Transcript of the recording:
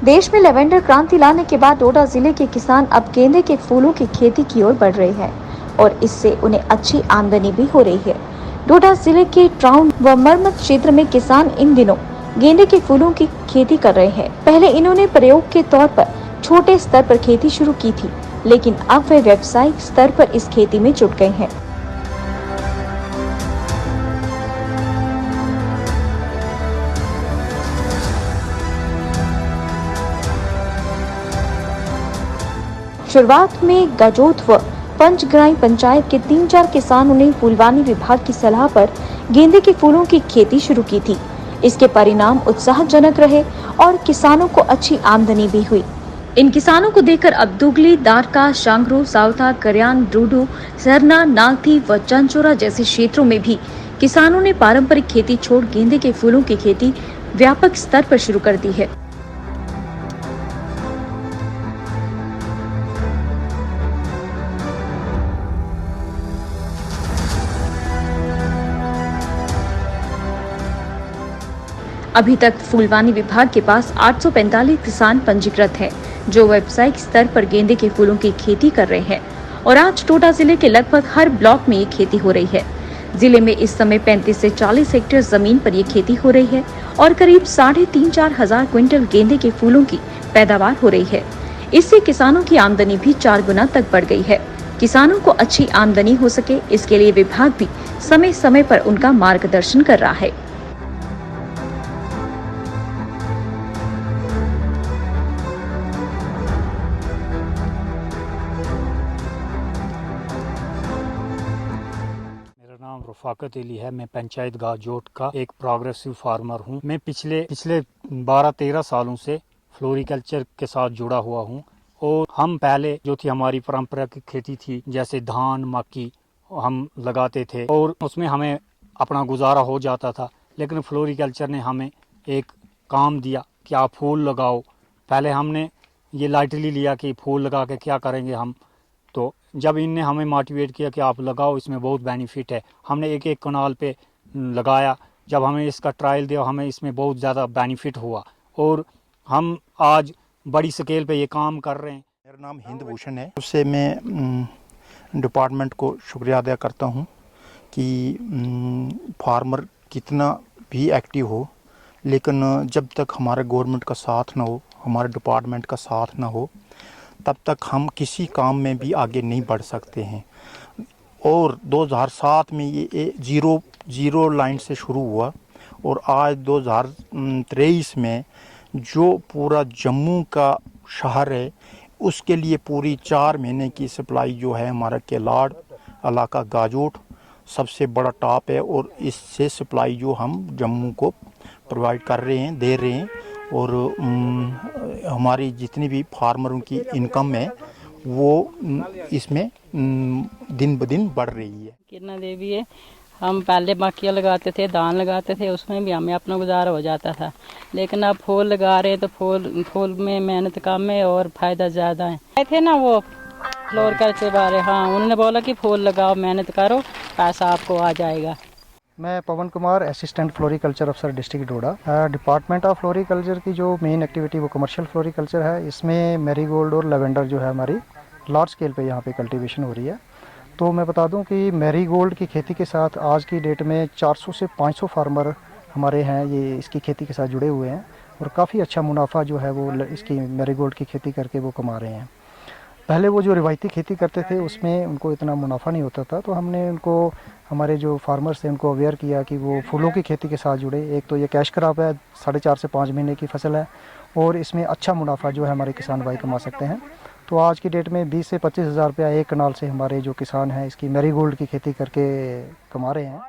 देश में लेवेंडर क्रांति लाने के बाद डोडा जिले के किसान अब गेंदे के फूलों की खेती की ओर बढ़ रहे हैं और इससे उन्हें अच्छी आमदनी भी हो रही है। डोडा जिले के टाउन व मरमत क्षेत्र में किसान इन दिनों गेंदे के फूलों की खेती कर रहे हैं। पहले इन्होंने प्रयोग के तौर पर छोटे स्तर पर खेती शुरू की थी, लेकिन अब वे व्यावसायिक स्तर पर इस खेती में जुट गए हैं। शुरुआत में गजोत व पंचग्राई पंचायत के 3-4 किसानों ने फूलवानी विभाग की सलाह पर गेंदे के फूलों की खेती शुरू की थी। इसके परिणाम उत्साहजनक रहे और किसानों को अच्छी आमदनी भी हुई। इन किसानों को देखकर अब दुगली, दारका, शांगरू, सावता, करयान, डूडू, सरना, नागथी व चंचोरा जैसे क्षेत्रों में भी किसानों ने पारंपरिक खेती छोड़ गेंदे के फूलों की खेती व्यापक स्तर पर शुरू कर दी है। अभी तक फूलवानी विभाग के पास 845 किसान पंजीकृत हैं, जो व्यावसायिक स्तर पर गेंदे के फूलों की खेती कर रहे हैं और आज डोडा जिले के लगभग हर ब्लॉक में ये खेती हो रही है। जिले में इस समय 35 से 40 हेक्टेयर जमीन पर ये खेती हो रही है और करीब 3,500-4 हजार क्विंटल गेंदे के फूलों की पैदावार हो रही है। इससे किसानों की आमदनी भी 4 गुना तक बढ़ गई है। किसानों को अच्छी आमदनी हो सके, इसके लिए विभाग भी समय समय पर उनका मार्गदर्शन कर रहा है। नाम रफाकत अली है। मैं पंचायत गाजोट का एक प्रोग्रेसिव फार्मर हूँ। मैं पिछले 12-13 सालों से फ्लोरिकल्चर के साथ जुड़ा हुआ हूँ और हम पहले जो थी हमारी परंपरागत खेती थी, जैसे धान मक्की हम लगाते थे और उसमें हमें अपना गुजारा हो जाता था। लेकिन फ्लोरिकल्चर ने हमें एक काम दिया कि आप फूल लगाओ। पहले हमने ये लाइटली लिया कि फूल लगा के क्या करेंगे हम, तो जब इनने हमें मोटिवेट किया कि आप लगाओ, इसमें बहुत बेनिफिट है, हमने एक कनाल पे लगाया। जब हमें इसका ट्रायल दिया, हमें इसमें बहुत ज़्यादा बेनिफिट हुआ और हम आज बड़ी स्केल पे ये काम कर रहे हैं। मेरा नाम हिंद भूषण है। उससे मैं डिपार्टमेंट को शुक्रिया अदा करता हूँ कि फार्मर कितना भी एक्टिव हो, लेकिन जब तक हमारे गवर्नमेंट का साथ ना हो, हमारे डिपार्टमेंट का साथ ना हो, तब तक हम किसी काम में भी आगे नहीं बढ़ सकते हैं। और 2007 में ये जीरो लाइन से शुरू हुआ और आज 2023 में जो पूरा जम्मू का शहर है, उसके लिए पूरी 4 महीने की सप्लाई जो है हमारा केलाड़ इलाका गाजोट सबसे बड़ा टॉप है और इससे सप्लाई जो हम जम्मू को प्रोवाइड कर रहे हैं, दे रहे हैं और हमारी जितनी भी फार्मरों की इनकम है वो इसमें दिन ब दिन बढ़ रही है। किरणा देवी है। हम पहले मक्कियाँ लगाते थे, धान लगाते थे, उसमें भी हमें अपना गुजारा हो जाता था। लेकिन अब फूल लगा रहे हैं तो फूल में मेहनत कम है और फ़ायदा ज़्यादा है। आए थे ना वो फ्लोरिकल्चर के बारे, हाँ, उन्होंने बोला कि फूल लगाओ, मेहनत करो, पैसा आपको आ जाएगा। मैं पवन कुमार, असिस्टेंट फ्लोरिकल्चर अफसर district Doda. Department of floriculture की जो मेन एक्टिविटी वो कमर्शियल फ्लोरिकल्चर है। इसमें मैरीगोल्ड और लेवेंडर जो है हमारी लार्ज स्केल पे यहाँ पे कल्टीवेशन हो रही है। तो मैं बता दूं कि मैरीगोल्ड की खेती के साथ आज की डेट में 400 से 500 फार्मर हमारे हैं, ये इसकी खेती के साथ जुड़े हुए हैं और काफ़ी अच्छा मुनाफा जो है वो इसकी मैरीगोल्ड की खेती करके वो कमा रहे हैं। पहले वो जो रिवायती खेती करते थे उसमें उनको इतना मुनाफा नहीं होता था, तो हमने उनको, हमारे जो फार्मर्स थे उनको अवेयर किया कि वो फूलों की खेती के साथ जुड़े। एक तो ये कैश क्रॉप है, 4.5 से 5 महीने की फसल है और इसमें अच्छा मुनाफा जो है हमारे किसान भाई कमा सकते हैं। तो आज की डेट में 20 से 25 हज़ार रुपया एक कनाल से हमारे जो किसान हैं इसकी मैरीगोल्ड की खेती करके कमा रहे हैं।